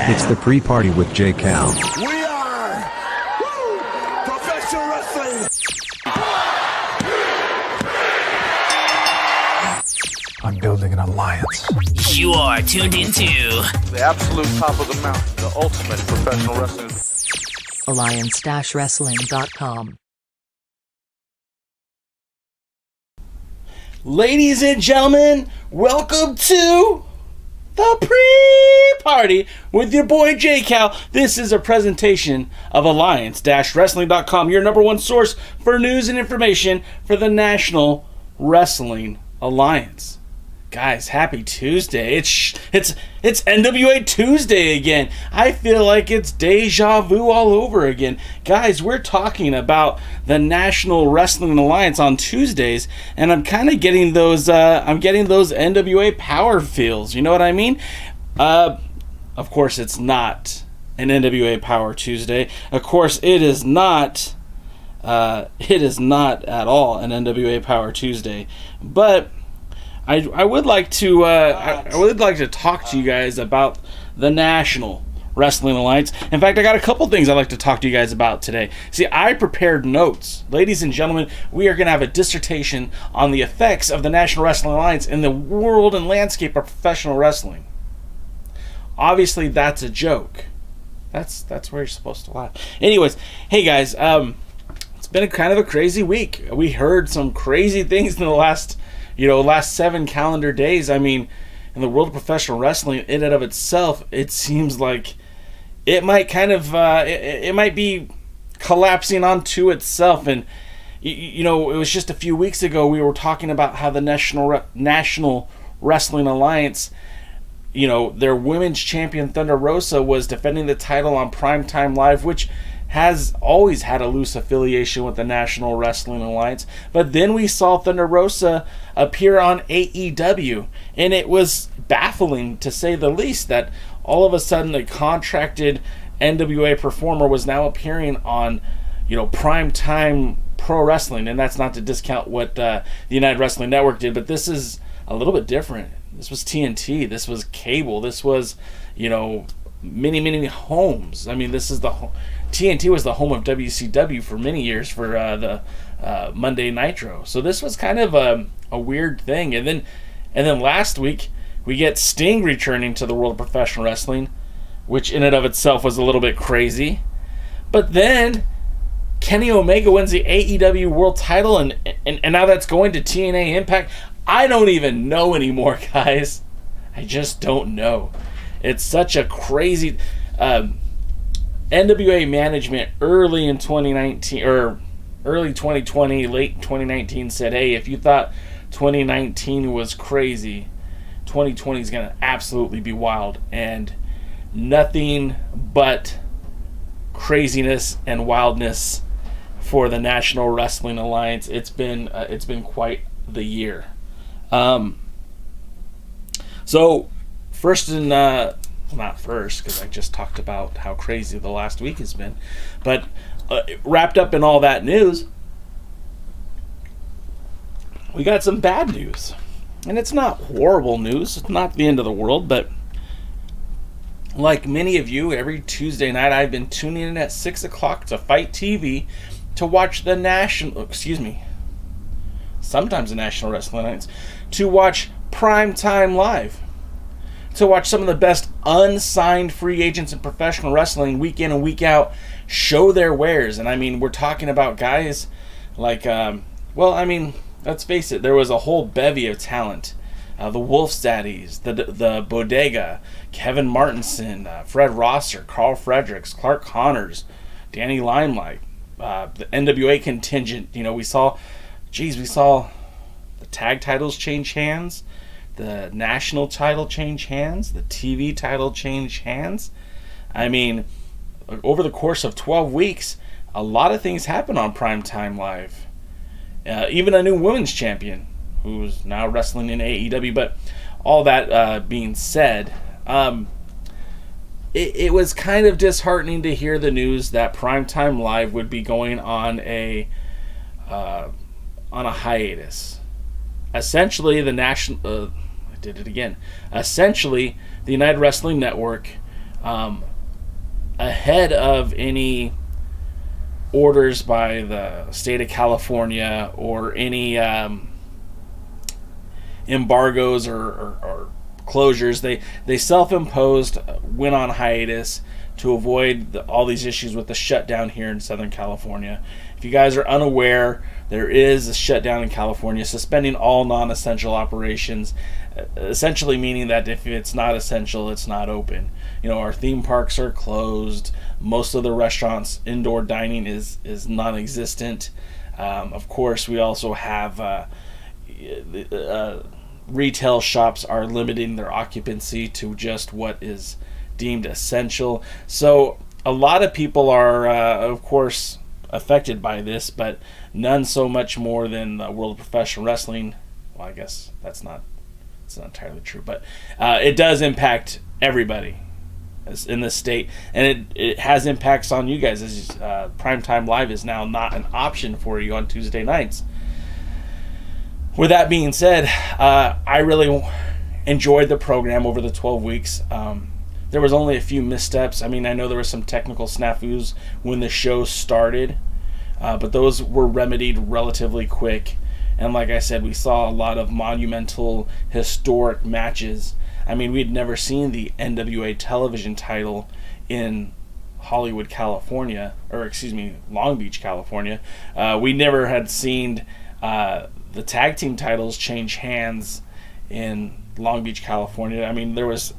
It's the pre-party with J. Cal. We are professional wrestling. I'm building an alliance. You are tuned into The absolute top of the mountain, the ultimate professional wrestling. Alliance-wrestling.com. Ladies and gentlemen, welcome to the pre-party with your boy J. Cal. This is a presentation of Alliance-wrestling.com, your number one source for news and information for the National Wrestling Alliance. Guys, happy Tuesday. It's NWA Tuesday again. I feel like it's deja vu all over again. Guys, we're talking about the National Wrestling Alliance on Tuesdays, and I'm kind of getting those NWA power feels. You know what I mean? Of course, it's not an NWA Power Tuesday. Of course, it is not at all an NWA Power Tuesday. But I would like to talk to you guys about the National Wrestling Alliance. In fact, I got a couple things I'd like to talk to you guys about today. See, I prepared notes. Ladies and gentlemen, we are going to have a dissertation on the effects of the National Wrestling Alliance in the world and landscape of professional wrestling. Obviously, that's a joke. That's where you're supposed to laugh. Anyways, hey guys, it's been kind of a crazy week. We heard some crazy things in the last 7 calendar days. I mean, in the world of professional wrestling, in and of itself, it seems like it might it might be collapsing onto itself. And it was just a few weeks ago we were talking about how the National Wrestling Alliance, their women's champion Thunder Rosa was defending the title on Primetime Live, which has always had a loose affiliation with the National Wrestling Alliance. But then we saw Thunder Rosa appear on AEW, and it was baffling, to say the least, that all of a sudden a contracted NWA performer was now appearing on, Primetime Pro Wrestling. And that's not to discount what the United Wrestling Network did, but this is a little bit different. This was TNT. This was cable. This was, many homes. I mean, this is TNT was the home of WCW for many years for the Monday Nitro. So this was kind of a weird thing. And then last week we get Sting returning to the world of professional wrestling, which in and of itself was a little bit crazy. But then Kenny Omega wins the AEW World Title, and now that's going to TNA Impact. I don't even know anymore, guys. I just don't know. It's such a crazy NWA management early in 2019 or early 2020, late 2019 said, hey, if you thought 2019 was crazy, 2020 is going to absolutely be wild, and nothing but craziness and wildness for the National Wrestling Alliance. It's been quite the year. So first and not first, because I just talked about how crazy the last week has been, but wrapped up in all that news, we got some bad news. And it's not horrible news. It's not the end of the world, but like many of you, every Tuesday night I've been tuning in at 6 o'clock to Fight TV to watch sometimes the National Wrestling Nights, to watch Primetime Live, to watch some of the best unsigned free agents in professional wrestling week in and week out show their wares. And I mean, we're talking about guys like, let's face it, there was a whole bevy of talent. The Wolf's Daddies, the Bodega, Kevin Martinson, Fred Rosser, Carl Fredericks, Clark Connors, Danny Limelight, the NWA contingent. You know, we saw the tag titles change hands, the national title change hands, the TV title change hands. I mean, over the course of 12 weeks, a lot of things happen on Primetime Live. Even a new women's champion who's now wrestling in AEW. But all that being said, it was kind of disheartening to hear the news that Primetime Live would be going on a hiatus. Essentially, Essentially, the United Wrestling Network, ahead of any orders by the state of California or any embargoes or closures, they self-imposed, went on hiatus to avoid all these issues with the shutdown here in Southern California. If you guys are unaware, there is a shutdown in California, suspending all non-essential operations, essentially meaning that if it's not essential, it's not open. You know, our theme parks are closed. Most of the restaurants, indoor dining is non-existent. Of course, we also have retail shops are limiting their occupancy to just what is deemed essential. So a lot of people are, of course, affected by this, but none so much more than the world of professional wrestling. Well, I guess it's not entirely true, but it does impact everybody in this state, and it has impacts on you guys, as Primetime Live is now not an option for you on Tuesday nights. With that being said, I really enjoyed the program over the 12 weeks. There was only a few missteps. I mean, I know there were some technical snafus when the show started, but those were remedied relatively quick. And like I said, we saw a lot of monumental, historic matches. I mean, we'd never seen the NWA television title in Hollywood, California, Long Beach, California. We never had seen the tag team titles change hands in Long Beach, California. I mean, there was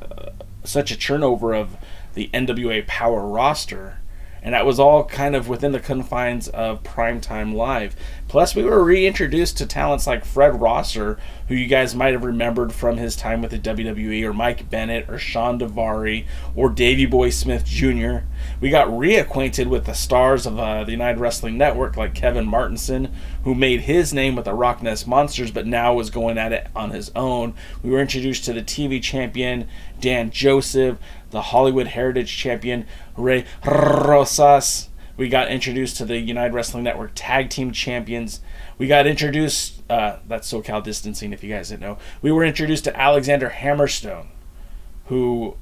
such a turnover of the NWA Power roster, and that was all kind of within the confines of Primetime Live. Plus, we were reintroduced to talents like Fred Rosser, who you guys might have remembered from his time with the WWE, or Mike Bennett, or Sean Daivari, or Davey Boy Smith Jr. We got reacquainted with the stars of the United Wrestling Network, like Kevin Martinson, who made his name with the Rock Nest Monsters, but now was going at it on his own. We were introduced to the TV champion, Dan Joseph, the Hollywood Heritage champion, Rey Rosas. We got introduced to the United Wrestling Network Tag Team Champions. We got introduced, that's SoCal Distancing if you guys didn't know. We were introduced to Alexander Hammerstone, who,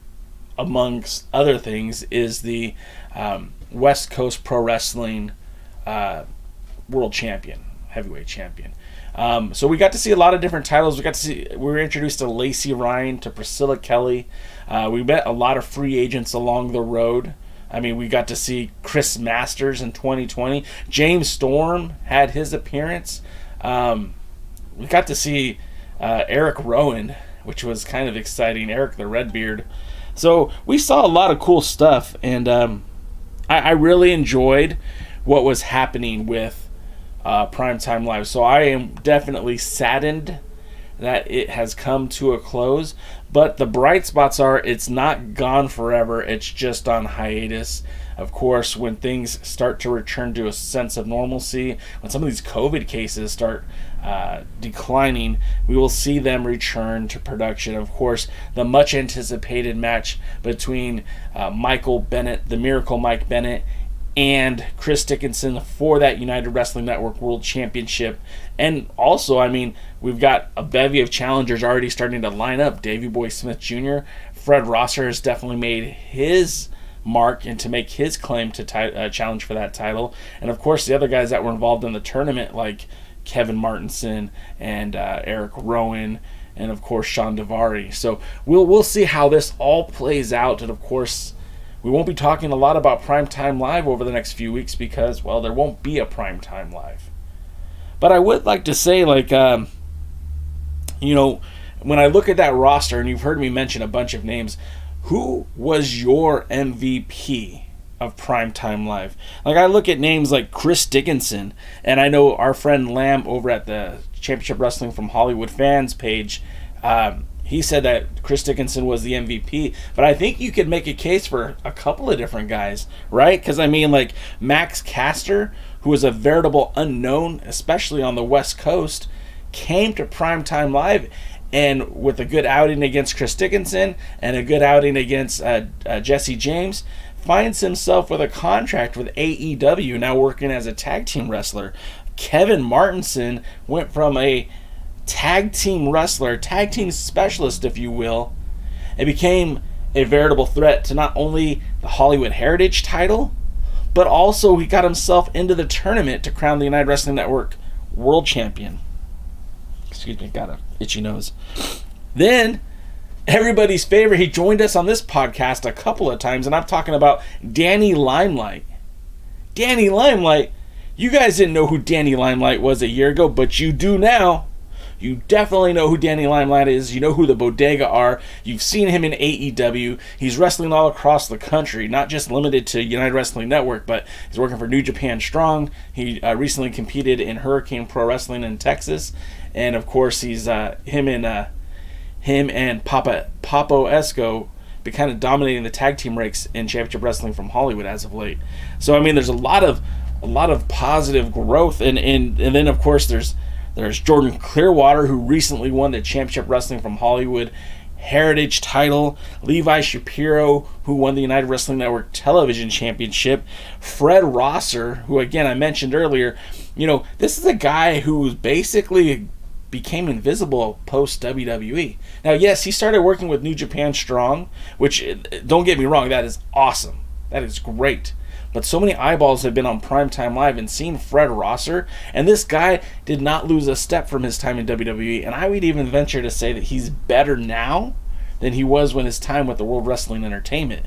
amongst other things, is the West Coast Pro Wrestling World Champion, Heavyweight Champion. So we got to see a lot of different titles. We were introduced to Lacey Ryan, to Priscilla Kelly. We met a lot of free agents along the road. I mean, we got to see Chris Masters in 2020. James Storm had his appearance. We got to see Eric Rowan, which was kind of exciting. Eric the Redbeard. So we saw a lot of cool stuff, and I really enjoyed what was happening with Primetime Live. So I am definitely saddened that it has come to a close, but the bright spots are it's not gone forever, it's just on hiatus. Of course, when things start to return to a sense of normalcy, when some of these COVID cases start declining, we will see them return to production. Of course, the much anticipated match between Michael Bennett, the Miracle Mike Bennett, and Chris Dickinson for that United Wrestling Network World Championship. And also, I mean, we've got a bevy of challengers already starting to line up. Davey Boy Smith Jr., Fred Rosser has definitely made his mark and to make his claim to challenge for that title. And of course, the other guys that were involved in the tournament, like Kevin Martinson and Eric Rowan, and of course Sean Davari. So we'll see how this all plays out. And of course, we won't be talking a lot about Primetime Live over the next few weeks because, well, there won't be a Primetime Live. But I would like to say, like, you know, when I look at that roster, and you've heard me mention a bunch of names, who was your MVP of Primetime Live? Like, I look at names like Chris Dickinson, and I know our friend Lamb over at the Championship Wrestling from Hollywood fans page, he said that Chris Dickinson was the MVP, but I think you could make a case for a couple of different guys, right? Because, I mean, like, Max Caster, who was a veritable unknown, especially on the West Coast, came to Primetime Live, and with a good outing against Chris Dickinson and a good outing against Jesse James, finds himself with a contract with AEW, now working as a tag team wrestler. Kevin Martinson went from a tag team wrestler, tag team specialist, if you will, and became a veritable threat to not only the Hollywood Heritage title, but also he got himself into the tournament to crown the United Wrestling Network World Champion. Excuse me, got an itchy nose. Then, everybody's favorite, he joined us on this podcast a couple of times, and I'm talking about Danny Limelight. Danny Limelight, you guys didn't know who Danny Limelight was a year ago, but you do now. You definitely know who Danny Limelight is. You know who the Bodega are. You've seen him in AEW. He's wrestling all across the country, not just limited to United Wrestling Network, but he's working for New Japan Strong. He recently competed in Hurricane Pro Wrestling in Texas. And of course, he's him and Papo Esco been kind of dominating the tag team ranks in Championship Wrestling from Hollywood as of late. So I mean, there's a lot of positive growth, and then of course there's Jordan Clearwater, who recently won the Championship Wrestling from Hollywood Heritage title. Levi Shapiro, who won the United Wrestling Network Television Championship. Fred Rosser, who again I mentioned earlier, you know, this is a guy who basically became invisible post WWE. Now, yes, he started working with New Japan Strong, which, don't get me wrong, that is awesome. That is great. But so many eyeballs have been on Primetime Live and seen Fred Rosser, and this guy did not lose a step from his time in WWE, and I would even venture to say that he's better now than he was when his time with the World Wrestling Entertainment.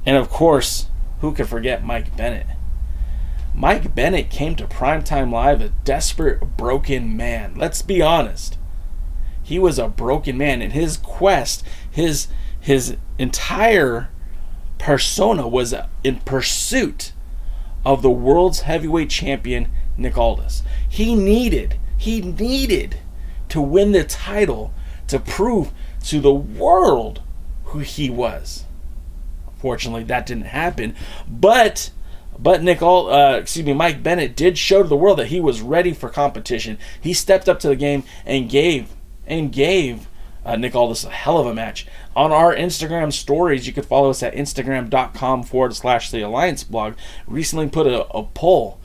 And of course, who could forget Mike Bennett? Mike Bennett came to Primetime Live a desperate, broken man. Let's be honest. He was a broken man, and his quest, his entire persona was in pursuit of the world's heavyweight champion, Nick Aldis. He needed to win the title to prove to the world who he was. Fortunately, that didn't happen, but Mike Bennett did show to the world that he was ready for competition. He stepped up to the game and gave Nick Aldis a hell of a match. On our Instagram stories, you can follow us at instagram.com/The Alliance blog. Recently put a poll,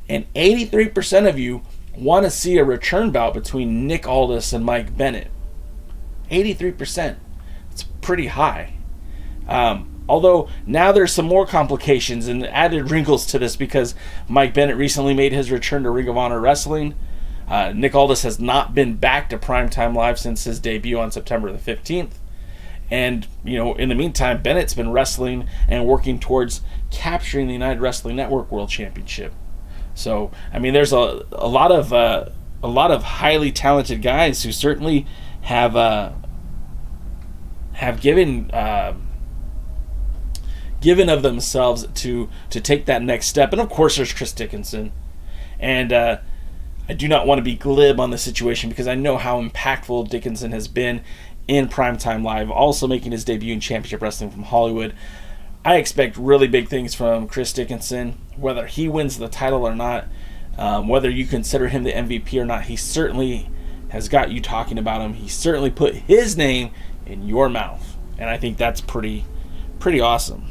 and 83% of you want to see a return bout between Nick Aldis and Mike Bennett. 83%. It's pretty high. Although now there's some more complications and added wrinkles to this because Mike Bennett recently made his return to Ring of Honor Wrestling. Nick Aldis has not been back to Primetime Live since his debut on September the 15th. And, you know, in the meantime, Bennett's been wrestling and working towards capturing the United Wrestling Network World Championship. So, I mean, there's a lot of highly talented guys who certainly have given of themselves to take that next step. And of course, there's Chris Dickinson. And I do not want to be glib on the situation because I know how impactful Dickinson has been in Primetime Live, also making his debut in Championship Wrestling from Hollywood. I expect really big things from Chris Dickinson, whether he wins the title or not, whether you consider him the MVP or not. He certainly has got you talking about him. He certainly put his name in your mouth, and I think that's pretty awesome.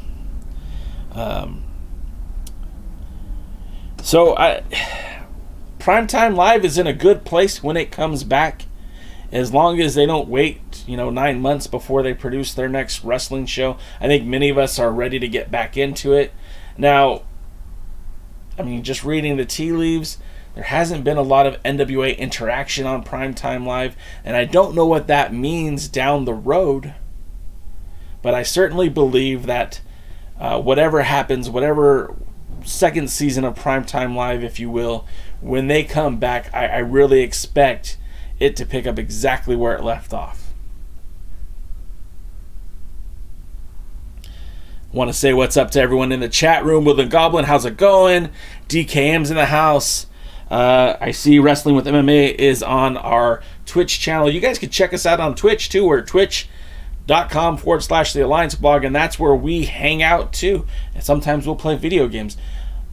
Primetime Live is in a good place when it comes back, as long as they don't wait 9 months before they produce their next wrestling show. I think many of us are ready to get back into it. Now, just reading the tea leaves, there hasn't been a lot of NWA interaction on Primetime Live, and I don't know what that means down the road. But I certainly believe that whatever happens, whatever second season of Primetime Live, if you will, when they come back, I really expect it to pick up exactly where it left off. Want to say what's up to everyone in the chat room. Woodland Goblin, how's it going? DKM's in the house. I see Wrestling with MMA is on our Twitch channel. You guys can check us out on Twitch too. We're twitch.com/The Alliance Blog, and that's where we hang out too. And sometimes we'll play video games.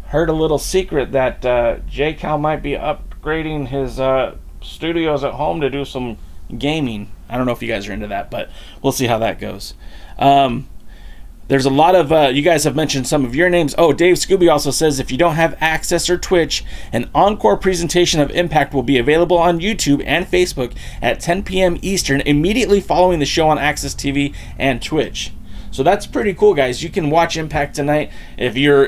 Heard a little secret that J. Cal might be upgrading his studios at home to do some gaming. I don't know if you guys are into that, but we'll see how that goes. There's a lot of, you guys have mentioned some of your names. Oh, Dave Scooby also says, if you don't have Access or Twitch, an encore presentation of Impact will be available on YouTube and Facebook at 10 p.m. Eastern, immediately following the show on Access TV and Twitch. So that's pretty cool, guys. You can watch Impact tonight if you're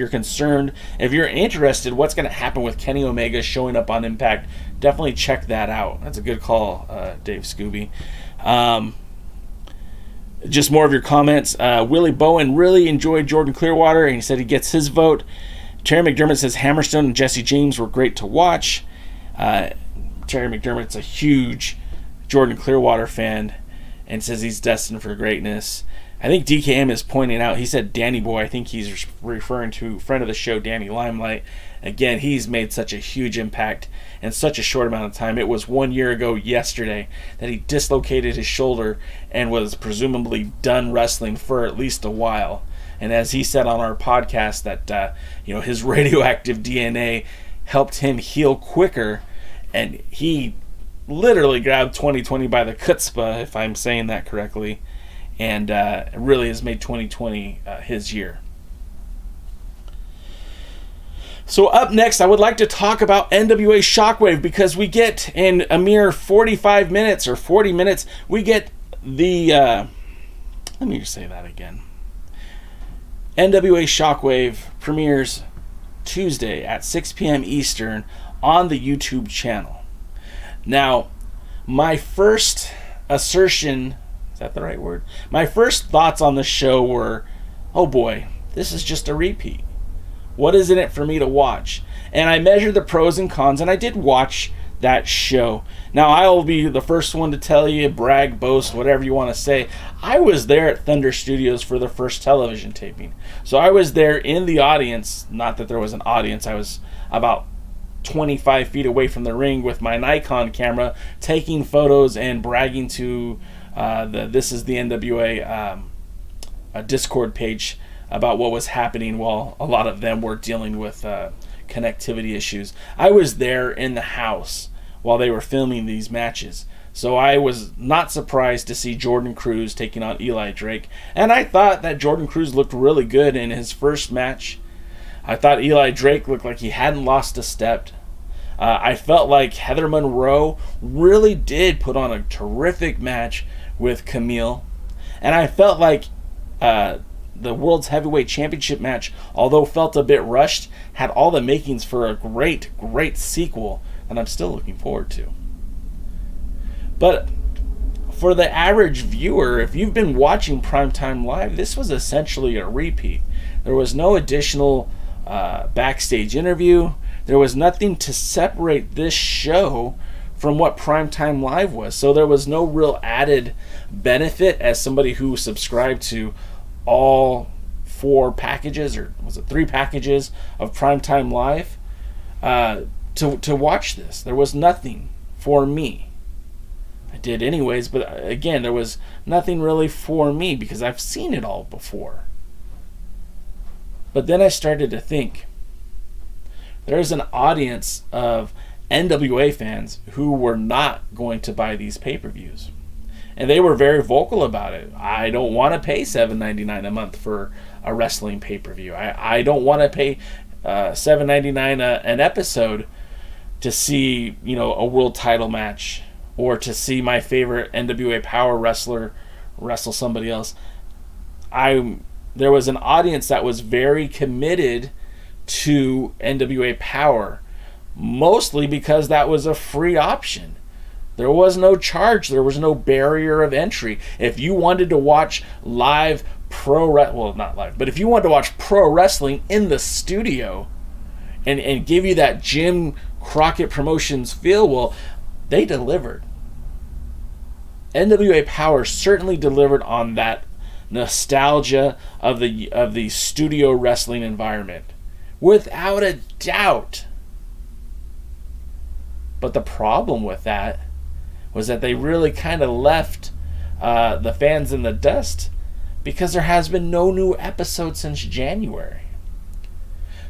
concerned, if you're interested what's going to happen with Kenny Omega showing up on Impact. Definitely check that out. That's a good call, Dave Scooby. Just more of your comments. Willie Bowen really enjoyed Jordan Clearwater, and he said he gets his vote. Terry McDermott says Hammerstone and Jesse James were great to watch. Terry McDermott's a huge Jordan Clearwater fan and says he's destined for greatness. I think DKM is pointing out, he said Danny Boy. I think he's referring to friend of the show, Danny Limelight. Again, he's made such a huge impact in such a short amount of time. It was 1 year ago yesterday that he dislocated his shoulder and was presumably done wrestling for at least a while. And as he said on our podcast, that his radioactive DNA helped him heal quicker, and he literally grabbed 2020 by the chutzpah, if I'm saying that correctly, and really has made 2020 his year. So up next, I would like to talk about NWA Shockwave, because we get in a mere 45 minutes or 40 minutes, we get the, let me just say that again. NWA Shockwave premieres Tuesday at 6 p.m. Eastern on the YouTube channel. Now, my first assertion, is that the right word? My first thoughts on the show were, oh boy, this is just a repeat. What is in it for me to watch? And I measured the pros and cons, and I did watch that show. Now, I'll be the first one to tell you, brag, boast, whatever you want to say. I was there at Thunder Studios for the first television taping. So I was there in the audience. Not that there was an audience. I was about 25 feet away from the ring with my Nikon camera, taking photos and bragging to This is the NWA Discord page about what was happening while a lot of them were dealing with connectivity issues. I was there in the house while they were filming these matches. So I was not surprised to see Jordan Cruz taking on Eli Drake. And I thought that Jordan Cruz looked really good in his first match. I thought Eli Drake looked like he hadn't lost a step. I felt like Heather Monroe really did put on a terrific match with Camille. And I felt like the World's Heavyweight Championship match, although felt a bit rushed, had all the makings for a great, great sequel that I'm still looking forward to. But for the average viewer, if you've been watching Primetime Live, this was essentially a repeat. There was no additional backstage interview. There was nothing to separate this show from what Primetime Live was. So there was no real added benefit as somebody who subscribed to all 4 packages, or was it 3 packages of Primetime Live, to watch this. There was nothing for me. I did anyways, but again, there was nothing really for me because I've seen it all before. But then I started to think, there's an audience of NWA fans who were not going to buy these pay-per-views. And they were very vocal about it. I don't want to pay $7.99 a month for a wrestling pay-per-view. I don't want to pay $7.99 an episode to see, a world title match or to see my favorite NWA Power wrestler wrestle somebody else. There was an audience that was very committed to NWA Power, mostly because that was a free option. There was no charge. There was no barrier of entry. If you wanted to watch live not live, but if you wanted to watch pro wrestling in the studio and give you that Jim Crockett Promotions feel, well, they delivered. NWA Power certainly delivered on that nostalgia of the studio wrestling environment, without a doubt. But the problem with that was that they really kind of left the fans in the dust, because there has been no new episode since January.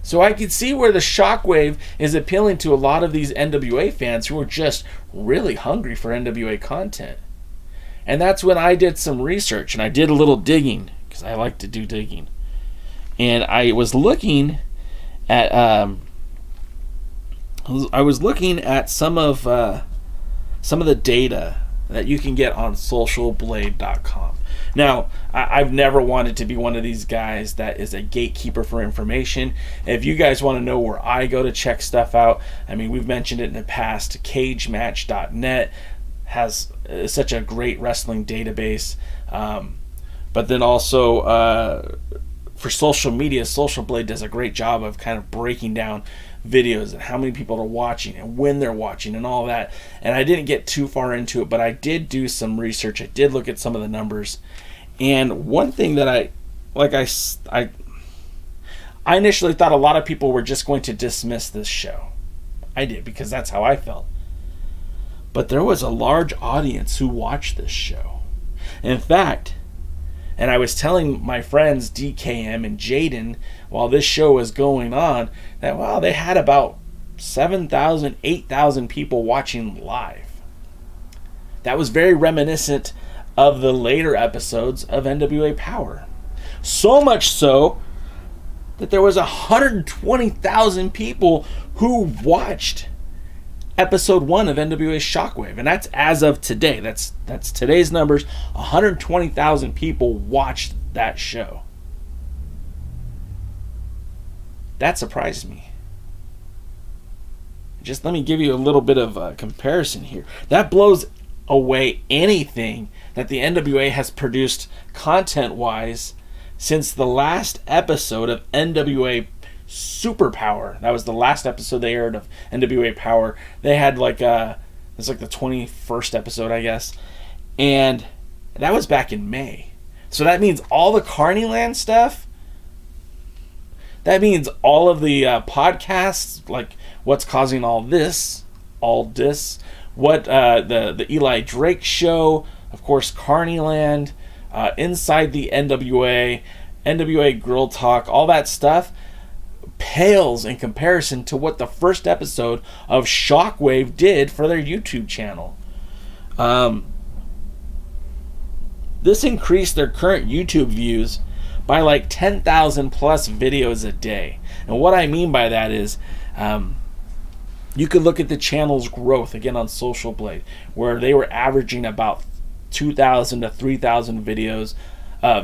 So I could see where the Shockwave is appealing to a lot of these NWA fans who are just really hungry for NWA content. And that's when I did some research, and I did a little digging, because I like to do digging. And I was looking at some of the data that you can get on socialblade.com. Now, I've never wanted to be one of these guys that is a gatekeeper for information. If you guys want to know where I go to check stuff out, I mean, we've mentioned it in the past. Cagematch.net has such a great wrestling database. But then also for social media, Social Blade does a great job of kind of breaking down videos and how many people are watching and when they're watching and all that. And I didn't get too far into it, but I did do some research. I did look at some of the numbers. And one thing that I initially thought a lot of people were just going to dismiss this show. I did, because that's how I felt. But there was a large audience who watched this show. In fact, and I was telling my friends DKM and Jaden while this show was going on that, wow, they had about 7,000, 8,000 people watching live. That was very reminiscent of the later episodes of NWA Power. So much so that there was 120,000 people who watched episode 1 of NWA Shockwave, and that's as of today. That's today's numbers. 120,000 people watched that show. That surprised me. Just let me give you a little bit of a comparison here. That blows away anything that the NWA has produced content-wise since the last episode of NWA Superpower. That was the last episode they aired of NWA Power. They had it's like the 21st episode, I guess. And that was back in May. So that means all the Carneyland stuff, that means all of the podcasts, like What's Causing All This, what the Eli Drake show, of course, Carneyland, Inside the NWA Girl Talk, all that stuff pales in comparison to what the first episode of Shockwave did for their YouTube channel. This increased their current YouTube views by like 10,000 plus videos a day. And what I mean by that is, you could look at the channel's growth again on Social Blade, where they were averaging about 2,000 to 3,000 videos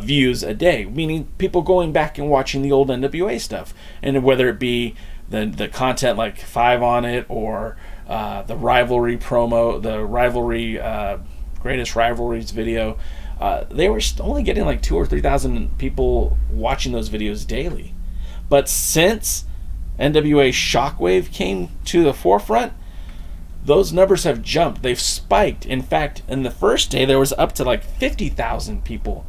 views a day, meaning people going back and watching the old NWA stuff, and whether it be the content like 5 on It or the rivalry promo, the rivalry greatest rivalries video, they were only getting like 2,000 or 3,000 people watching those videos daily. But since NWA Shockwave came to the forefront, those numbers have jumped. They've spiked. In fact, in the first day, there was up to like 50,000 people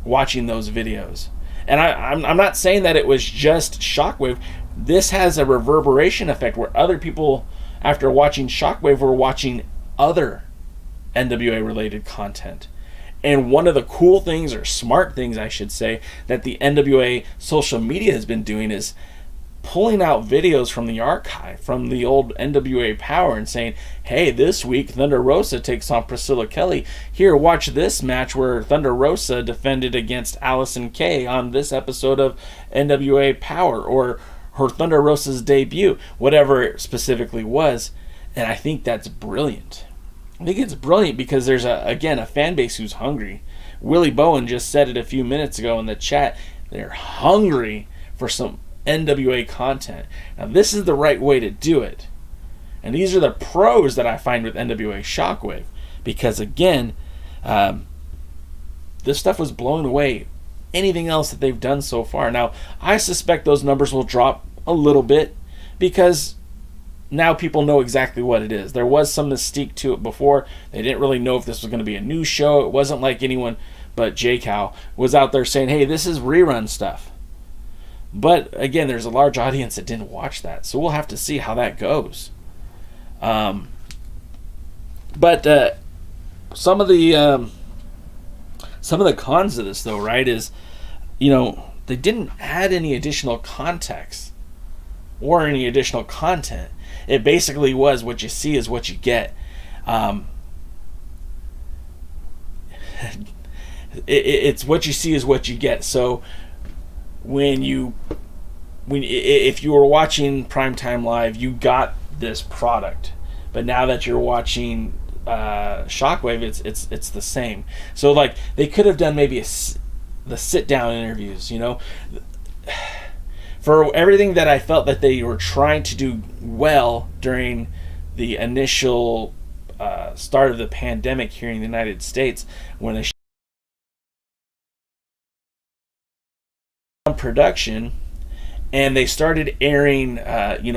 watching those videos. And I'm not saying that it was just Shockwave. This has a reverberation effect where other people, after watching Shockwave, were watching other NWA-related content. And one of the cool things, or smart things, I should say, that the NWA social media has been doing is pulling out videos from the archive, from the old NWA Power, and saying, hey, this week Thunder Rosa takes on Priscilla Kelly. Here, watch this match where Thunder Rosa defended against Allison Kay on this episode of NWA Power, or her Thunder Rosa's debut, whatever it specifically was. And I think that's brilliant. I think it's brilliant because there's a fan base who's hungry. Willie Bowen just said it a few minutes ago in the chat. They're hungry for some NWA content. Now this is the right way to do it. And these are the pros that I find with NWA Shockwave. Because again, this stuff was blown away anything else that they've done so far. Now, I suspect those numbers will drop a little bit because now people know exactly what it is. There was some mystique to it before. They didn't really know if this was going to be a new show. It wasn't like anyone but J-Cal was out there saying, hey, this is rerun stuff. But again, there's a large audience that didn't watch that, so we'll have to see how that goes. But some of the cons of this, though, right, is, they didn't add any additional context or any additional content. It basically was what you see is what you get. It's what you see is what you get. So if you were watching Primetime Live, you got this product. But now that you're watching Shockwave, it's the same. So like they could have done maybe the sit down interviews, for everything that I felt that they were trying to do well during the initial start of the pandemic here in the United States, when they production and they started airing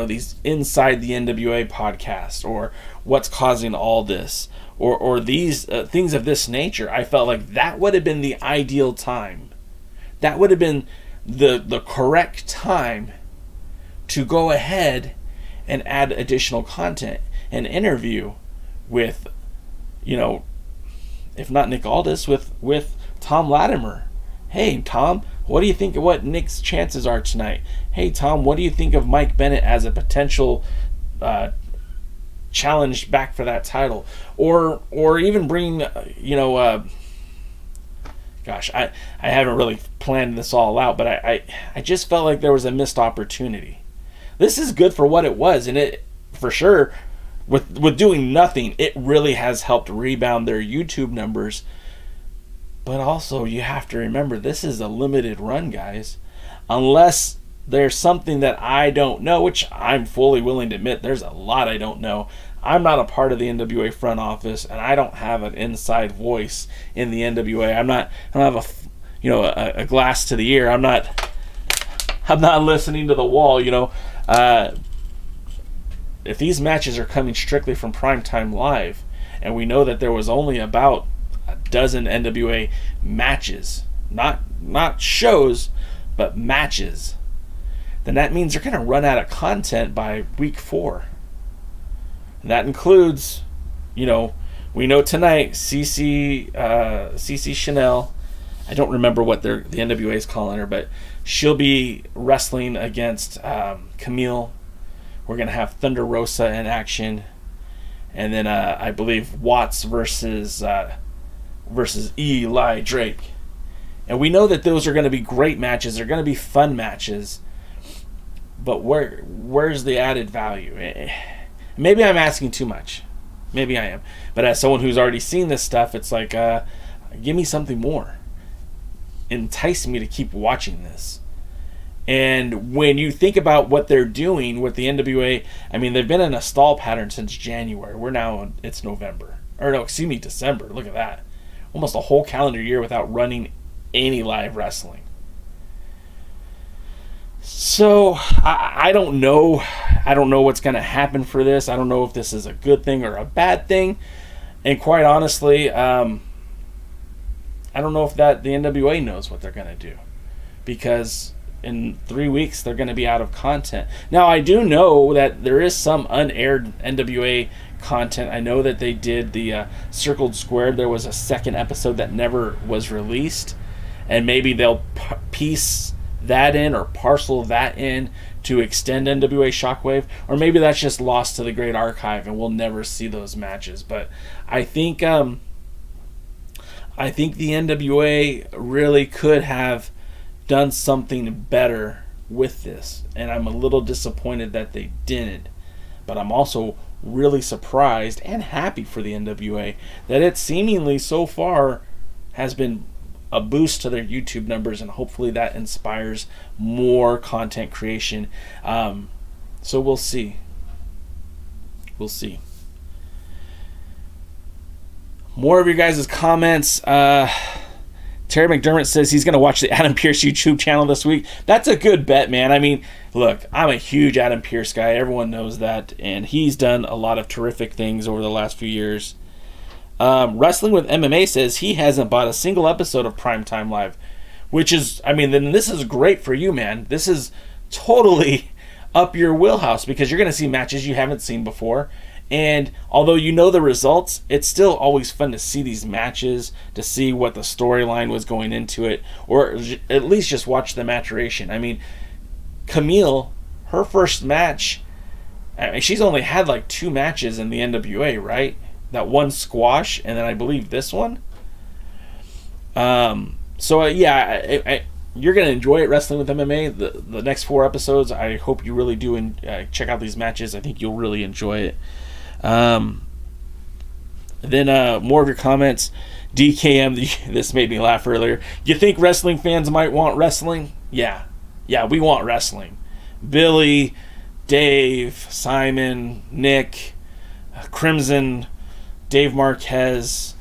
these inside the NWA podcast, or what's causing all this, or these things of this nature. I felt like that would have been the ideal time. That would have been the correct time to go ahead and add additional content and interview with, if not Nick Aldis, with Tom Latimer. Hey, Tom, what do you think of what Nick's chances are tonight? Hey, Tom, what do you think of Mike Bennett as a potential challenge back for that title? Or even bring, gosh, I haven't really planned this all out, but I just felt like there was a missed opportunity. This is good for what it was, and it, for sure, with doing nothing, it really has helped rebound their YouTube numbers. But also, you have to remember, this is a limited run, guys. Unless there's something that I don't know, which I'm fully willing to admit, there's a lot I don't know. I'm not a part of the NWA front office, and I don't have an inside voice in the NWA. I don't have a glass to the ear. I'm not listening to the wall. If these matches are coming strictly from Primetime Live, and we know that there was only about a dozen NWA matches, not shows, but matches, then that means they're going to run out of content by week 4. And that includes, we know tonight CC Chanel, I don't remember what the NWA is calling her, but she'll be wrestling against Camille. We're going to have Thunder Rosa in action, and then I believe Watts versus Eli Drake. And we know that those are going to be great matches. They're going to be fun matches. But where's the added value? Maybe I'm asking too much. Maybe I am. But as someone who's already seen this stuff, it's like, give me something more. Entice me to keep watching this. And when you think about what they're doing with the NWA, I mean, they've been in a stall pattern since January. It's November. December. Look at that. Almost a whole calendar year without running any live wrestling. So I don't know. I don't know what's going to happen for this. I don't know if this is a good thing or a bad thing. And quite honestly, I don't know if the NWA knows what they're going to do, because in 3 weeks they're going to be out of content. Now I do know that there is some unaired NWA content. I know that they did the Circled Squared. There was a second episode that never was released, and maybe they'll piece that in or parcel that in to extend NWA Shockwave, or maybe that's just lost to the great archive and we'll never see those matches. But I think the NWA really could have done something better with this, and I'm a little disappointed that they didn't. But I'm also really surprised and happy for the NWA that it seemingly so far has been a boost to their YouTube numbers, and hopefully that inspires more content creation. So we'll see. We'll see. More of your guys' comments. Terry McDermott says he's going to watch the Adam Pearce YouTube channel this week. That's a good bet, man. I mean, look, I'm a huge Adam Pearce guy. Everyone knows that. And he's done a lot of terrific things over the last few years. Wrestling with MMA says he hasn't bought a single episode of Primetime Live. Which is, I mean, then this is great for you, man. This is totally up your wheelhouse because you're going to see matches you haven't seen before. And although you know the results, it's still always fun to see these matches, to see what the storyline was going into it, or at least just watch the maturation. I mean, Camille, her first match, I mean, she's only had like 2 matches in the NWA, right? That one squash, and then I believe this one. Yeah, you're going to enjoy it, Wrestling with MMA. The next 4 episodes, I hope you really do, and check out these matches. I think you'll really enjoy it. Then more of your comments. DKM, this made me laugh earlier. You think wrestling fans might want wrestling? Yeah, we want wrestling. Billy, Dave, Simon, Nick, Crimson, Dave Marquez,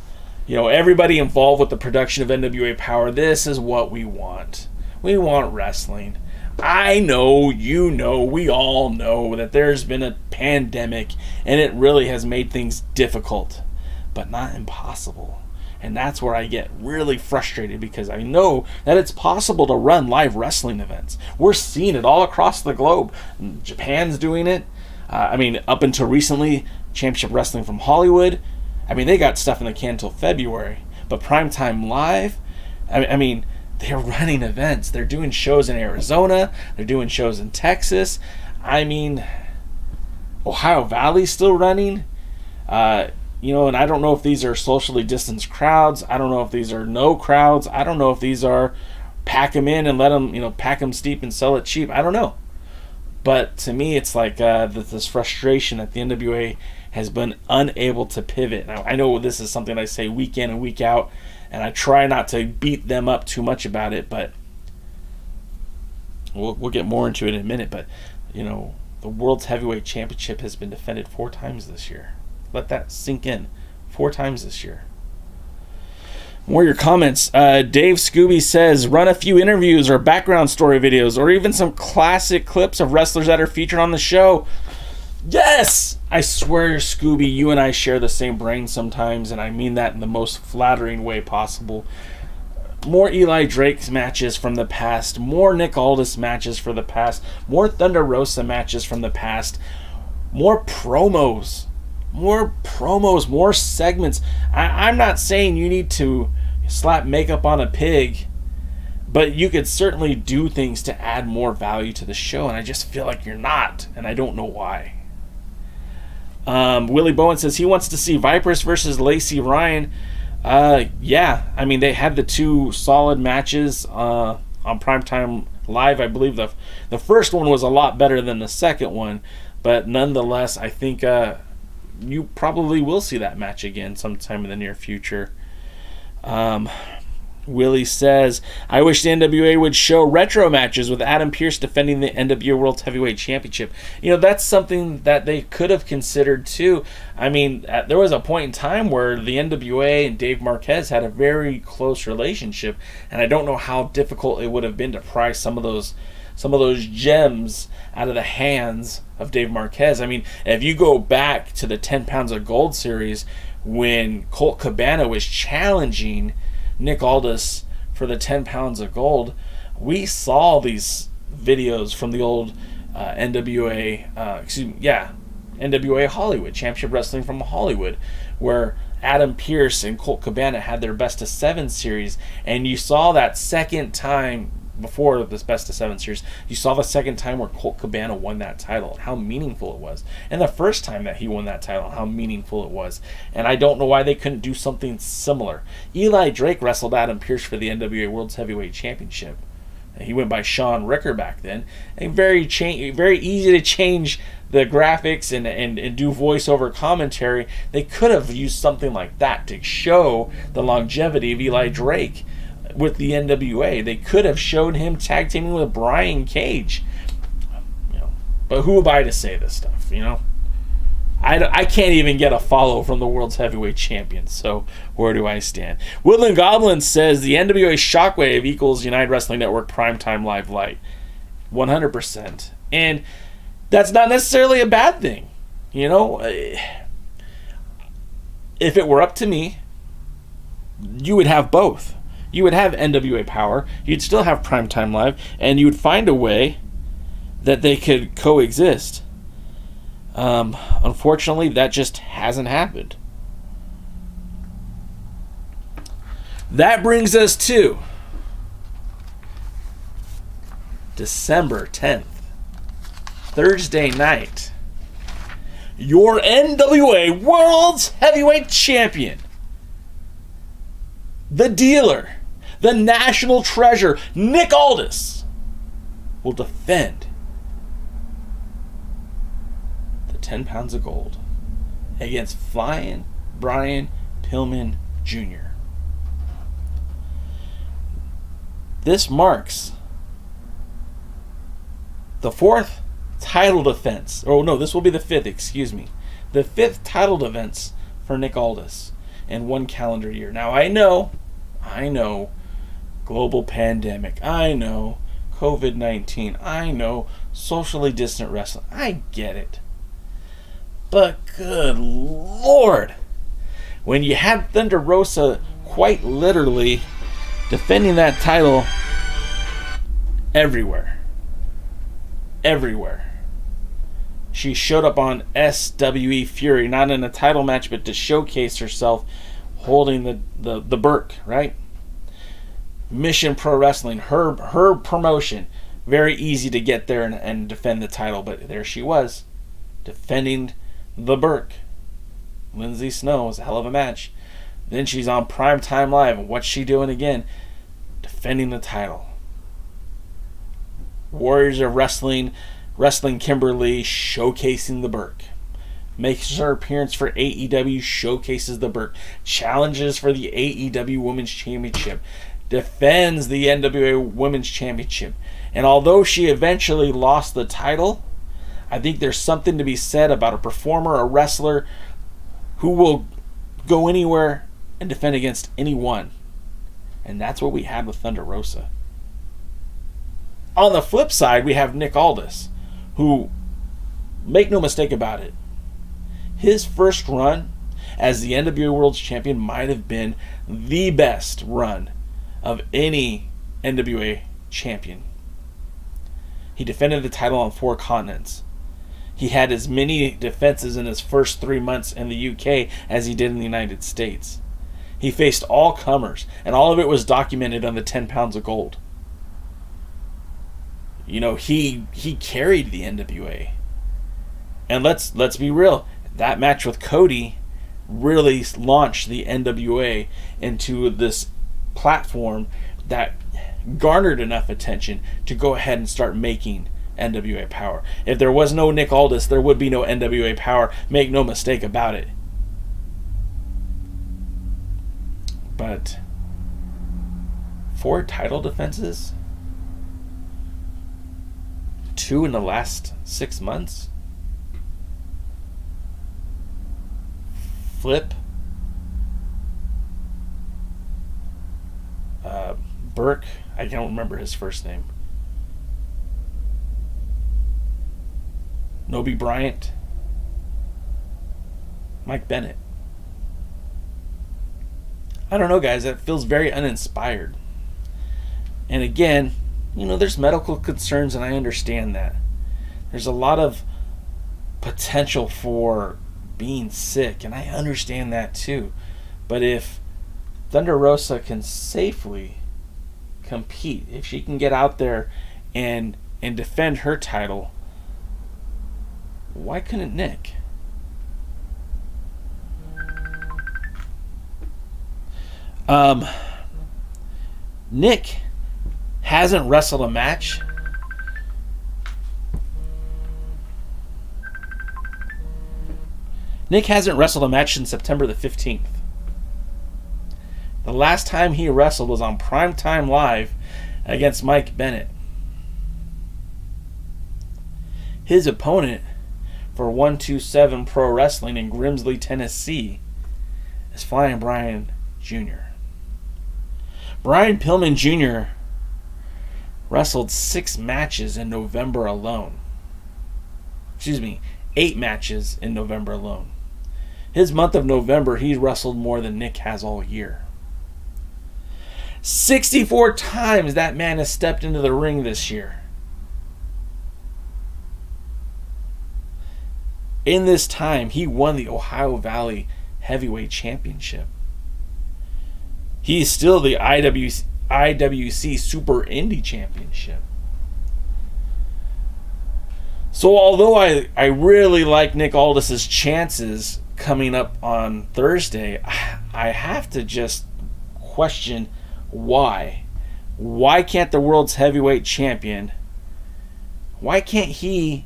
everybody involved with the production of NWA Power. This is what we want. We want wrestling. I know, we all know that there's been a pandemic and it really has made things difficult, but not impossible. And that's where I get really frustrated because I know that it's possible to run live wrestling events. We're seeing it all across the globe. Japan's doing it. Up until recently, Championship Wrestling from Hollywood. They got stuff in the can until February. But Primetime Live, they're running events. They're doing shows in Arizona. They're doing shows in Texas. Ohio Valley's still running. And I don't know if these are socially distanced crowds. I don't know if these are no crowds. I don't know if these are pack them in and let them, pack them steep and sell it cheap. I don't know. But to me, it's like this frustration that the NWA has been unable to pivot. Now, I know this is something I say week in and week out, and I try not to beat them up too much about it, but we'll get more into it in a minute. But, the World's Heavyweight Championship has been defended 4 times this year. Let that sink in. 4 times this year. More of your comments. Dave Scooby says, run a few interviews or background story videos or even some classic clips of wrestlers that are featured on the show. Yes! I swear, Scooby, you and I share the same brain sometimes, and I mean that in the most flattering way possible. More Eli Drake matches from the past, more Nick Aldis matches from the past, more Thunder Rosa matches from the past, more promos, more segments. I'm not saying you need to slap makeup on a pig, but you could certainly do things to add more value to the show, and I just feel like you're not, and I don't know why. Willie Bowen says he wants to see Vipers versus Lacey Ryan. They had the 2 solid matches on Primetime Live. I believe the first one was a lot better than the second one, but nonetheless, I think you probably will see that match again sometime in the near future. Willie says, I wish the NWA would show retro matches with Adam Pearce defending the NWA World Heavyweight Championship. That's something that they could have considered too. There was a point in time where the NWA and Dave Marquez had a very close relationship, and I don't know how difficult it would have been to pry some of those gems out of the hands of Dave Marquez. If you go back to the 10 Pounds of Gold series when Colt Cabana was challenging Nick Aldus for the 10 Pounds of Gold, we saw these videos from the old NWA Hollywood, Championship Wrestling from Hollywood, where Adam Pearce and Colt Cabana had their Best of 7 series, and you saw that second time before this Best of 7 series, you saw the second time where Colt Cabana won that title, how meaningful it was. And the first time that he won that title, how meaningful it was. And I don't know why they couldn't do something similar. Eli Drake wrestled Adam Pearce for the NWA Worlds Heavyweight Championship. He went by Sean Ricker back then. And very easy to change the graphics and do voiceover commentary. They could have used something like that to show the longevity of Eli Drake with the NWA. They could have showed him tag teaming with Brian Cage. But who am I to say this stuff, I can't even get a follow from the World's Heavyweight Champion, so where do I stand? Woodland Goblin says the NWA Shockwave equals United Wrestling Network Primetime Live Light. 100%. And that's not necessarily a bad thing. If it were up to me, you would have both. You would have NWA Power, you'd still have Primetime Live, and you would find a way that they could coexist. Unfortunately, that just hasn't happened. That brings us to December 10th, Thursday night. Your NWA Worlds Heavyweight Champion, the dealer, the national treasure, Nick Aldis, will defend 10 pounds of gold against Flying Brian Pillman Jr. This marks the fourth title defense. Oh no, this will be the fifth, excuse me. The fifth title defense for Nick Aldis in one calendar year. Now I know, global pandemic, I know, COVID-19, I know, socially distant wrestling, I get it. But good Lord, when you had Thunder Rosa quite literally defending that title everywhere. She showed up on SWE Fury, not in a title match, but to showcase herself holding the Burke, right? Mission Pro Wrestling, her promotion, very easy to get there and defend the title, but there she was, defending the Burke. Lindsay Snow was a hell of a match. Then she's on Primetime Live, and what's she doing again? Defending the title. Warriors of Wrestling Kimberly, showcasing the Burke. Makes her appearance for AEW, showcases the Burke. Challenges for the AEW Women's Championship. Defends the NWA Women's Championship. And although she eventually lost the title, I think there's something to be said about a performer, a wrestler, who will go anywhere and defend against anyone. And that's what we had with Thunder Rosa. On the flip side, we have Nick Aldis, who, make no mistake about it, his first run as the NWA Worlds Champion might have been the best run of any NWA champion. He defended the title on 4 continents. He had as many defenses in his first 3 months in the UK as he did in the United States. He faced all comers, and all of it was documented on the 10 pounds of gold. He carried the NWA. And let's be real, that match with Cody really launched the NWA into this platform that garnered enough attention to go ahead and start making NWA Power. If there was no Nick Aldis, there would be no NWA Power. Make no mistake about it. But 4 title defenses? 2 in the last 6 months? Flip. Burke. I don't remember his first name. Nobi Bryant, Mike Bennett. I don't know, guys. That feels very uninspired. And again, there's medical concerns, and I understand that. There's a lot of potential for being sick, and I understand that too. But if Thunder Rosa can safely compete, if she can get out there and defend her title, why couldn't Nick? Nick hasn't wrestled a match Nick hasn't wrestled a match since September the 15th. The last time he wrestled was on Primetime Live against Mike Bennett. His opponent for 127 Pro Wrestling in Grimsley, Tennessee is Flying Brian Jr. Brian Pillman Jr. wrestled 6 matches in November alone. 8 matches in November alone. His month of November, he wrestled more than Nick has all year. 64 times that man has stepped into the ring this year. In this time, he won the Ohio Valley Heavyweight Championship. He is still the IWC Super Indie Championship. So although I really like Nick Aldis' chances coming up on Thursday, I have to just question why. Why can't the world's heavyweight champion, why can't he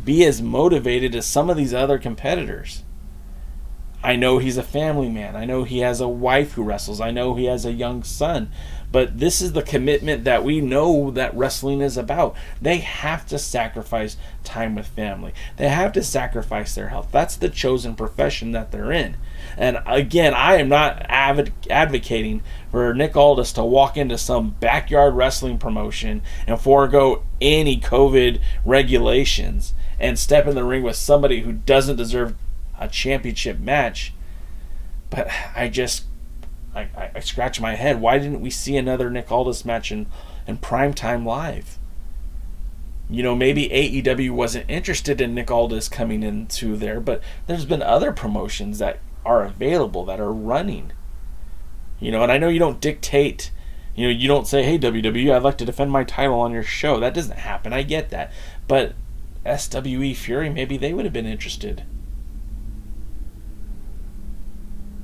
be as motivated as some of these other competitors? I know he's a family man. I know he has a wife who wrestles. I know he has a young son. But this is the commitment that we know that wrestling is about. They have to sacrifice time with family. They have to sacrifice their health. That's the chosen profession that they're in. And again, I am not advocating for Nick Aldis to walk into some backyard wrestling promotion and forego any COVID regulations and step in the ring with somebody who doesn't deserve a championship match. But I scratch my head. Why didn't we see another Nick Aldis match in Primetime Live? You know, maybe AEW wasn't interested in Nick Aldis coming into there, but there's been other promotions that are available, that are running. You know, and I know you don't dictate, you know, you don't say, hey, WWE, I'd like to defend my title on your show. That doesn't happen. I get that. But SWE Fury, maybe they would have been interested.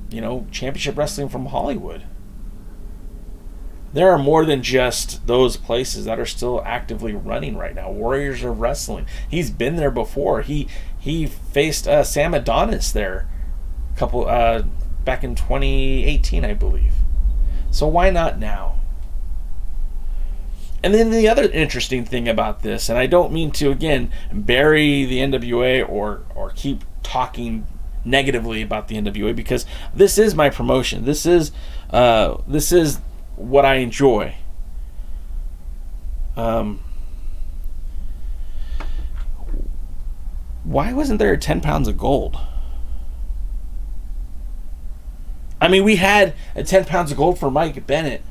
You know, championship wrestling from Hollywood. There are more than just those places that are still actively running right now. Warriors of Wrestling. He's been there before. He faced Sam Adonis there a couple back in 2018, I believe. So why not now? And then the other interesting thing about this, and I don't mean to again bury the NWA or keep talking negatively about the NWA, because this is my promotion. This is what I enjoy. Why wasn't there 10 pounds of gold? I mean, we had a 10 pounds of gold for Mike Bennett.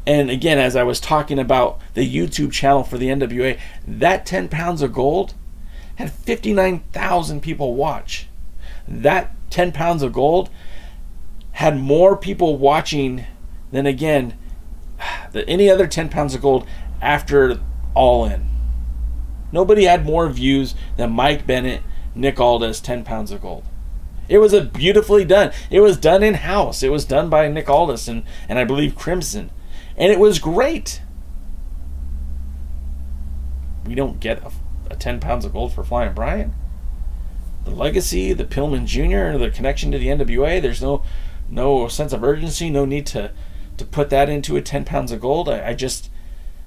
And again, as I was talking about the YouTube channel for the NWA, that 10 pounds of gold had 59,000 people watch. That 10 pounds of gold had more people watching than, again, any other 10 pounds of gold after All In. Nobody had more views than Mike Bennett, Nick Aldis, 10 pounds of gold. It was beautifully done. It was done in-house. It was done by Nick Aldis and I believe Crimson. And it was great. We don't get a 10 pounds of gold for Flying Brian. The legacy, the Pillman Jr., the connection to the NWA, there's no sense of urgency, no need to put that into a 10 pounds of gold. I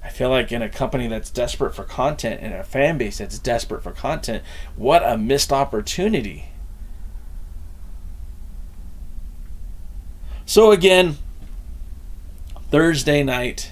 feel like in a company that's desperate for content and a fan base that's desperate for content, what a missed opportunity. So again, Thursday night,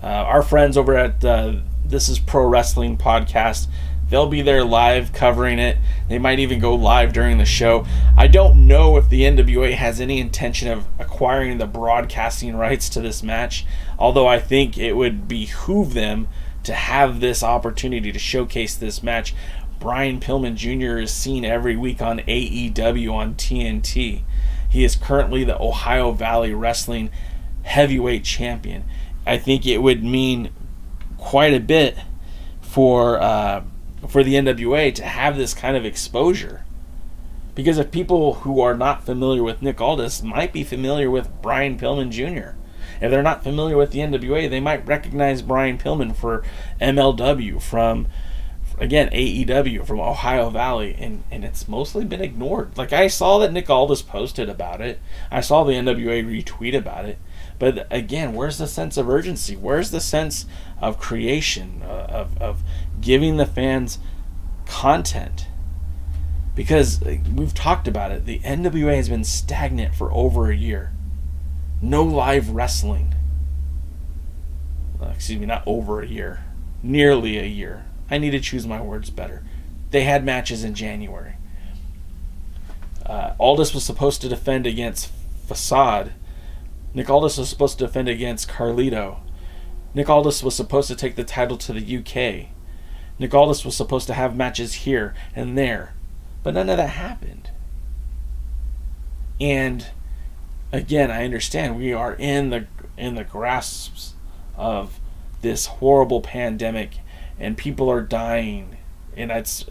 our friends over at This Is Pro Wrestling podcast, they'll be there live covering it. They might even go live during the show. I don't know if the NWA has any intention of acquiring the broadcasting rights to this match, although I think it would behoove them to have this opportunity to showcase this match. Brian Pillman Jr. is seen every week on AEW on TNT. He is currently the Ohio Valley Wrestling Heavyweight Champion. I think it would mean quite a bit for the NWA to have this kind of exposure. Because if people who are not familiar with Nick Aldis might be familiar with Brian Pillman Jr. If they're not familiar with the NWA, they might recognize Brian Pillman for MLW, from, again, AEW, from Ohio Valley, and it's mostly been ignored. Like, I saw that Nick Aldis posted about it. I saw the NWA retweet about it. But again, where's the sense of urgency? Where's the sense of creation, of giving the fans content? Because we've talked about it. The NWA has been stagnant for over a year. No live wrestling. Excuse me, not over a year. Nearly a year. I need to choose my words better. They had matches in January. Aldis was supposed to defend against Facade. Nick Aldus was supposed to defend against Carlito. Nick Aldus was supposed to take the title to the UK. Nick Aldus was supposed to have matches here and there. But none of that happened. And again, I understand we are in the grasps of this horrible pandemic, and people are dying, and it's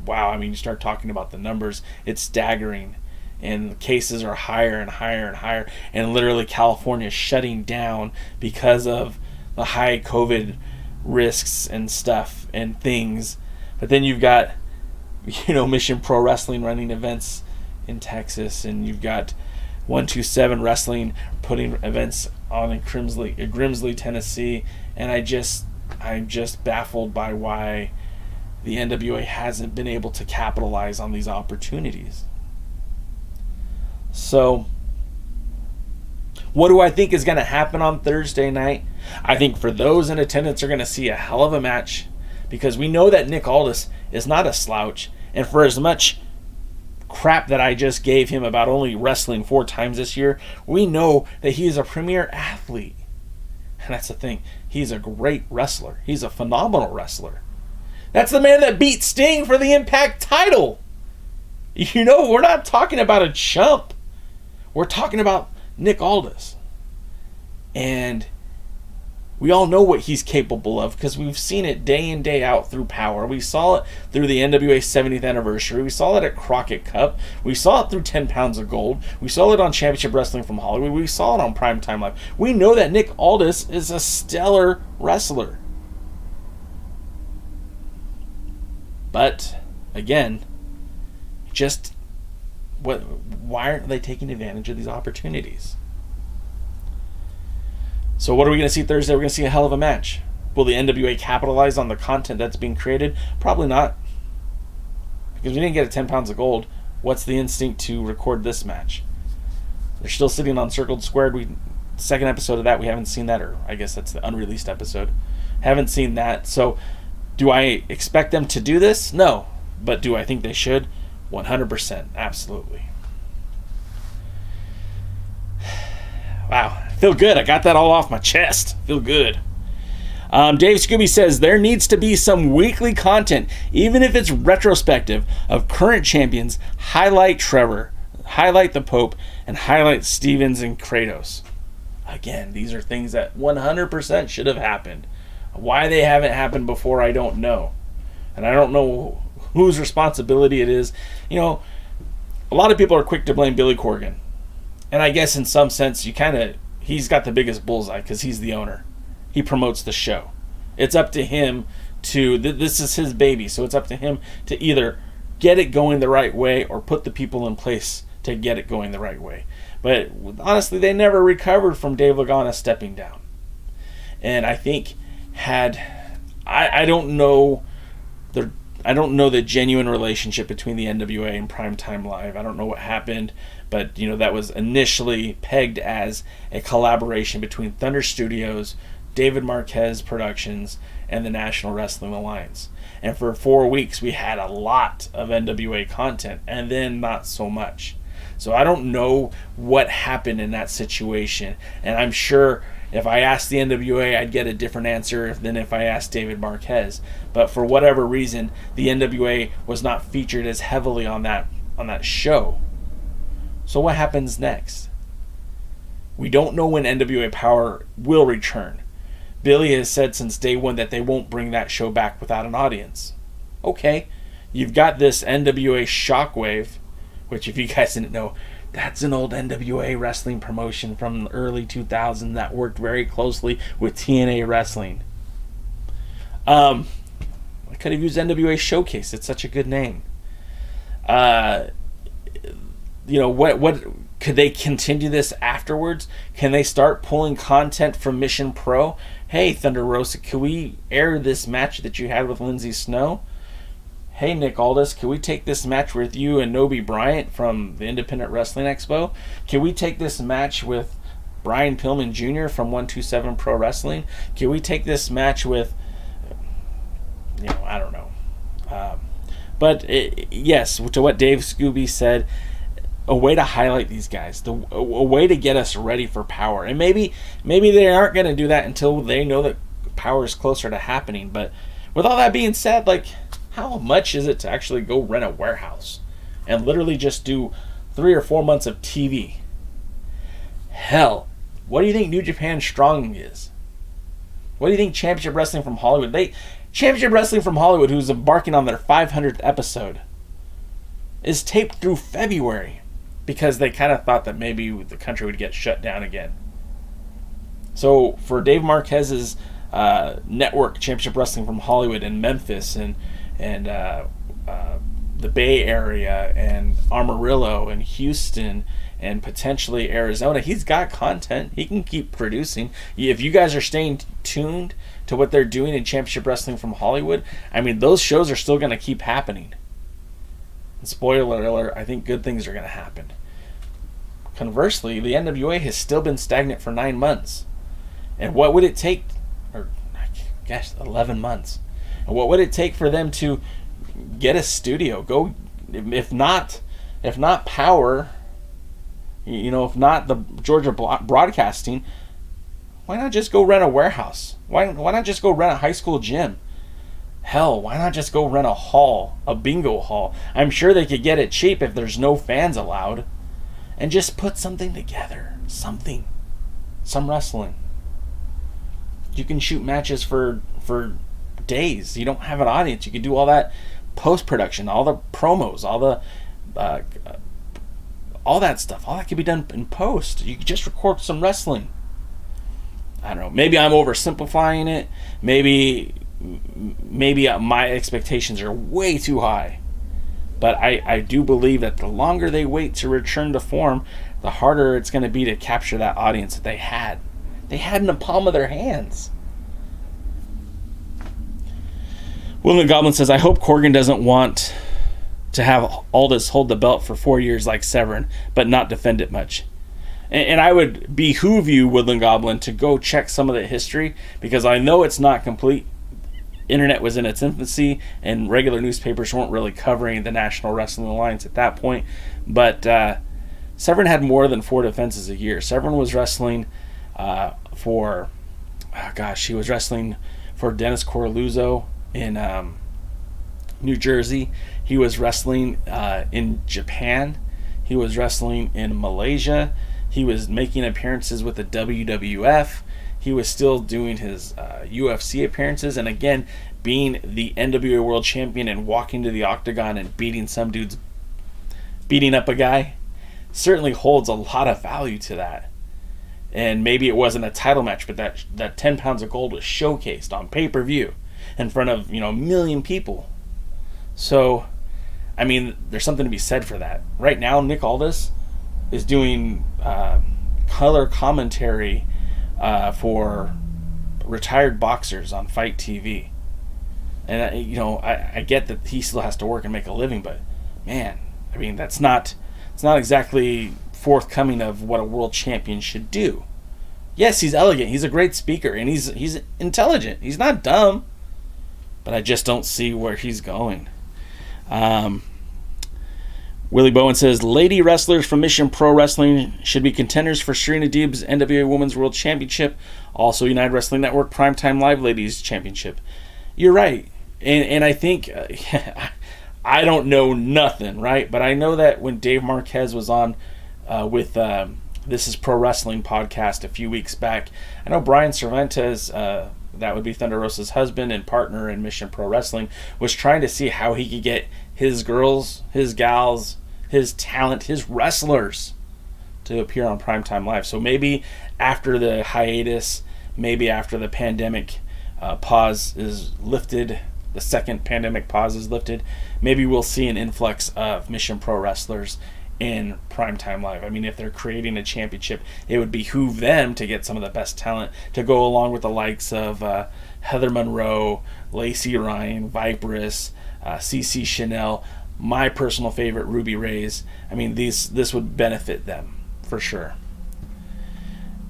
wow. I mean, you start talking about the numbers, it's staggering, and the cases are higher and higher and higher, and literally California is shutting down because of the high COVID risks and stuff and things. But then you've got, Mission Pro Wrestling running events in Texas, and you've got 127 Wrestling putting events on in Grimsley, Tennessee, and I'm just baffled by why the NWA hasn't been able to capitalize on these opportunities. So, what do I think is going to happen on Thursday night? I think for those in attendance are going to see a hell of a match, because we know that Nick Aldis is not a slouch, and for as much crap that I just gave him about only wrestling 4 times this year, we know that he is a premier athlete. And that's the thing. He's a great wrestler. He's a phenomenal wrestler. That's the man that beat Sting for the Impact title. We're not talking about a chump. We're talking about Nick Aldis. And we all know what he's capable of, because we've seen it day in, day out through Power. We saw it through the NWA 70th anniversary. We saw it at Crockett Cup. We saw it through 10 Pounds of Gold. We saw it on Championship Wrestling from Hollywood. We saw it on Primetime Live. We know that Nick Aldis is a stellar wrestler. But, again, why aren't they taking advantage of these opportunities? So what are we going to see Thursday? We're going to see a hell of a match. Will the NWA capitalize on the content that's being created? Probably not. Because we didn't get a 10 Pounds of Gold. What's the instinct to record this match? They're still sitting on Circled Squared. Second episode of that, we haven't seen that, or I guess that's the unreleased episode. Haven't seen that. So do I expect them to do this? No. But do I think they should? 100%. Absolutely. Wow. Feel good. I got that all off my chest. Feel good. Dave Scooby says there needs to be some weekly content, even if it's retrospective, of current champions. Highlight Trevor, highlight the Pope, and highlight Stevens and Kratos. Again, these are things that 100% should have happened. Why they haven't happened before, I don't know. And I don't know whose responsibility it is. A lot of people are quick to blame Billy Corgan. And I guess in some sense, he's got the biggest bullseye because he's the owner. He promotes the show. It's up to him to, this is his baby, so it's up to him to either get it going the right way or put the people in place to get it going the right way. But honestly, they never recovered from Dave Lagana stepping down. And I think I don't know the genuine relationship between the NWA and Primetime Live. I don't know what happened, but that was initially pegged as a collaboration between Thunder Studios, David Marquez Productions, and the National Wrestling Alliance. And for 4 weeks, we had a lot of NWA content, and then not so much. So I don't know what happened in that situation, and I'm sure if I asked the NWA, I'd get a different answer than if I asked David Marquez. But for whatever reason, the NWA was not featured as heavily on that show. So what happens next? We don't know when NWA Power will return. Billy has said since day one that they won't bring that show back without an audience. Okay, you've got this NWA Shockwave, which if you guys didn't know, That's an old NWA wrestling promotion from the early 2000s that worked very closely with TNA Wrestling. I could have used NWA Showcase. It's such a good name. What could they continue this afterwards? Can they start pulling content from Mission Pro? Hey, Thunder Rosa, can we air this match that you had with Lindsay Snow? Hey, Nick Aldis, can we take this match with you and Nobi Bryant from the Independent Wrestling Expo? Can we take this match with Brian Pillman Jr. from 127 Pro Wrestling? Can we take this match with, I don't know. Yes, to what Dave Scooby said, a way to highlight these guys, a way to get us ready for Power. And maybe they aren't going to do that until they know that Power is closer to happening. But with all that being said, how much is it to actually go rent a warehouse and literally just do 3 or 4 months of TV? Hell, what do you think New Japan Strong is? What do you think Championship Wrestling from Hollywood? Championship Wrestling from Hollywood, who's embarking on their 500th episode, is taped through February because they kind of thought that maybe the country would get shut down again. So for Dave Marquez's network, Championship Wrestling from Hollywood in Memphis and the Bay Area and Amarillo and Houston and potentially Arizona, he's got content. He can keep producing. If you guys are staying tuned to what they're doing in Championship Wrestling from Hollywood, those shows are still going to keep happening. And spoiler alert, I think good things are going to happen. Conversely, the NWA has still been stagnant for 9 months. And what would it take, 11 months. And what would it take for them to get a studio? Go, if not Power, if not the Georgia Broadcasting, why not just go rent a warehouse? Why not just go rent a high school gym? Hell, why not just go rent a hall, a bingo hall? I'm sure they could get it cheap if there's no fans allowed. And just put something together. Some wrestling. You can shoot matches for days. You don't have an audience. You can do all that post-production, all the promos, all that stuff. All that can be done in post. You can just record some wrestling. I don't know. Maybe I'm oversimplifying it. Maybe my expectations are way too high. But I do believe that the longer they wait to return to form, the harder it's going to be to capture that audience that they had. They had in the palm of their hands. Woodland Goblin says, I hope Corgan doesn't want to have Aldis hold the belt for 4 years like Severn, but not defend it much. And I would behoove you, Woodland Goblin, to go check some of the history, because I know it's not complete. Internet was in its infancy, and regular newspapers weren't really covering the National Wrestling Alliance at that point. But Severn had more than 4 defenses a year. Severn was wrestling he was wrestling for Dennis Coralluzzo in New Jersey. He was wrestling in Japan. He was wrestling in Malaysia. He was making appearances with the WWF. He was still doing his UFC appearances, and again, being the NWA World Champion and walking to the octagon and beating up a guy certainly holds a lot of value to that. And maybe it wasn't a title match, but that 10 pounds of gold was showcased on pay-per-view in front of a million people. So, there's something to be said for that. Right now, Nick Aldis is doing color commentary for retired boxers on Fight TV. And I get that he still has to work and make a living, but man, it's not exactly forthcoming of what a world champion should do. Yes, he's elegant, he's a great speaker, and he's intelligent. He's not dumb, but I just don't see where he's going. Willie Bowen says, lady wrestlers from Mission Pro Wrestling should be contenders for Serena Deeb's NWA Women's World Championship, also United Wrestling Network Primetime Live Ladies Championship. You're right. And I think, I don't know nothing, right? But I know that when Dave Marquez was on with This Is Pro Wrestling podcast a few weeks back, I know Brian Cervantes, that would be Thunder Rosa's husband and partner in Mission Pro Wrestling, was trying to see how he could get his girls, his gals, his talent, his wrestlers to appear on Primetime Live. So maybe after the hiatus, maybe after the pandemic pause is lifted, the second pandemic pause is lifted, maybe we'll see an influx of Mission Pro wrestlers in Primetime Live. I mean, if they're creating a championship, it would behoove them to get some of the best talent to go along with the likes of Heather Monroe, Lacey Ryan, Viperous, CC Chanel, my personal favorite, Ruby Reyes. I mean, this would benefit them for sure.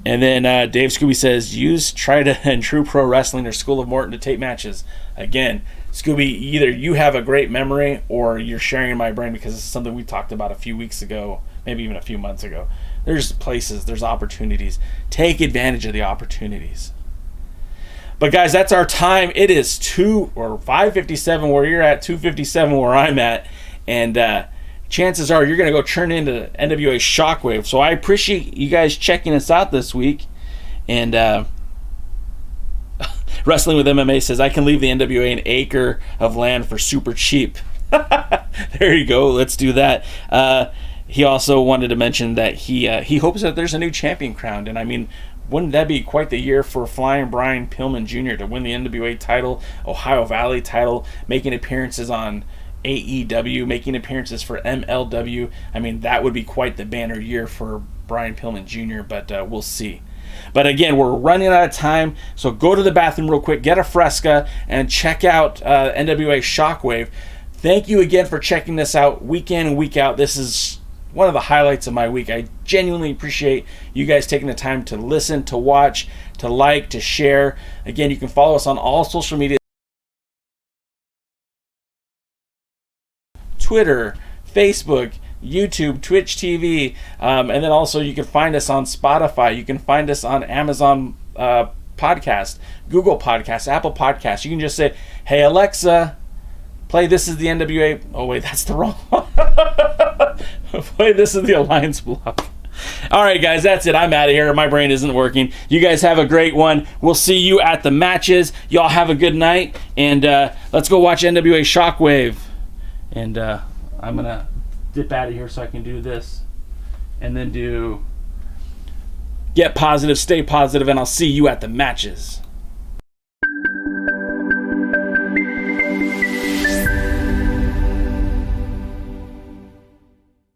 And then Dave Scooby says, use Trident and True Pro Wrestling or School of Morton to tape matches. Again, Scooby, either you have a great memory or you're sharing in my brain, because it's something we talked about a few weeks ago, maybe even a few months ago. There's places, there's opportunities. Take advantage of the opportunities. But guys, that's our time. It is 5:57 where you're at, 2:57 where I'm at, and chances are you're going to go turn into NWA Shockwave. So I appreciate you guys checking us out this week. And Wrestling with MMA says, I can leave the NWA an acre of land for super cheap. There you go. Let's do that. He also wanted to mention that he hopes that there's a new champion crowned. And I mean, wouldn't that be quite the year for Flying Brian Pillman Jr. to win the NWA title, Ohio Valley title, making appearances on AEW, making appearances for MLW. I mean, that would be quite the banner year for Brian Pillman Jr., but we'll see. But again, we're running out of time, so go to the bathroom real quick, get a Fresca, and check out NWA Shockwave. Thank you again for checking this out week in and week out. This is one of the highlights of my week. I genuinely appreciate you guys taking the time to listen, to watch, to like, to share. Again, you can follow us on all social media. Twitter, Facebook, YouTube, Twitch TV, and then also you can find us on Spotify. You can find us on Amazon Podcast, Google Podcasts, Apple Podcasts. You can just say, hey Alexa, play This Is the NWA. Oh wait, that's the wrong one. Play This Is the Alliance Block. All right, guys, that's it. I'm out of here. My brain isn't working. You guys have a great one. We'll see you at the matches. Y'all have a good night, and let's go watch NWA Shockwave. And I'm going to dip out of here so I can do this. And then do get positive, stay positive, and I'll see you at the matches.